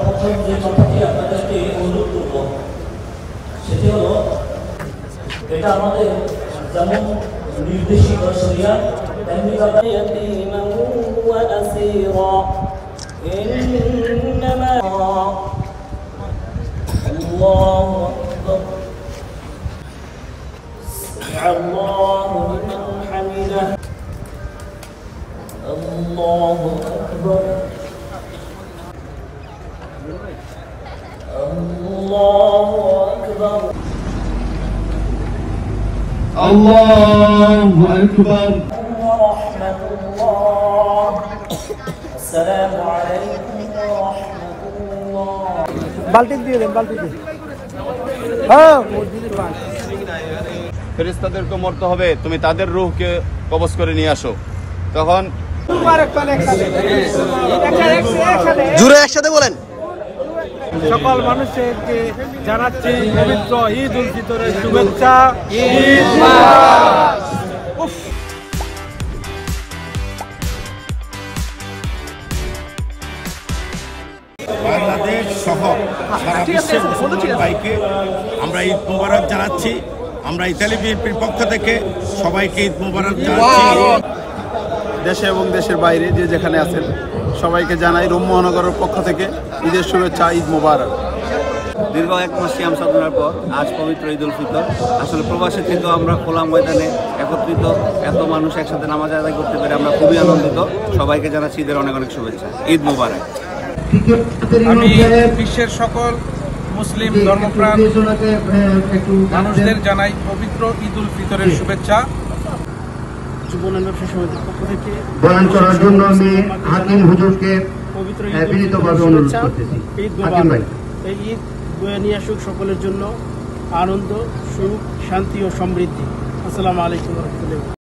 প্রথম যে কথাটি আপনাদেরকে অনুরোধ করব সেটি হলো, এটা আমাদের যেমন নির্দেশিত শরিয়া তেমনি ইয়াতীমান ওয়া আসীরা ইন্নামা আল্লাহু আকবার আল্লাহু লিমান হামিদাহ আল্লাহু আকবার আল্লাহু আকবার আল্লাহু আকবার। আসসালামু আলাইকুম ওয়া রাহমাতুল্লাহ। বালতি দিয়ে দেন, বালতি দিয়ে। হ্যাঁ, ফেরেশতাদেরকে মরতে হবে, তুমি তাদের রূহকে কবজ করে নিয়ে আসো। তখন জুড়ে একসাথে বলেন। সকল মানুষকে জানাচ্ছি পবিত্র ঈদ উল ফিতরের শুভেচ্ছা। ঈদ বাংলাদেশ সহ সারা বিশ্বের মুসলমান ভাইকে আমরা ঈদ মোবারক জানাচ্ছি। আমরা ইতালি বিএনপির পক্ষ থেকে সবাইকে ঈদ মোবারক জানাচ্ছি। দেশে এবং দেশের বাইরে যে যেখানে আছেন সবাইকে জানাই রোম মহানগরের পক্ষ থেকে ঈদের শুভেচ্ছা, ঈদ মোবারক। দীর্ঘ এক মাস সিয়াম সাধনার পর আজ পবিত্র ঈদ উল ফিতর। আসলে প্রবাসে থেকেও আমরা খোলা ময়দানে একত্রিত এত মানুষ একসাথে নামাজ আদায় করতে পেরে আমরা খুবই আনন্দিত। সবাইকে জানাচ্ছি ঈদের অনেক অনেক শুভেচ্ছা। ঈদ মোবারক। আমি বিশ্বের সকল মুসলিম ধর্মপ্রাণ মানুষদের জানাই পবিত্র ঈদ উল ফিতরের শুভেচ্ছা। বয়ান করার জন্য আমি হাকিম হুজুরকে বিনীতভাবে অনুরোধ করতেছি। হাকিম ভাই, এই ঈদ বয়ে নিয়ে আসুক সকলের জন্য আনন্দ, সুখ, শান্তি ও সমৃদ্ধি। আসসালামু আলাইকুম ওয়া রাহমাতুল্লাহ।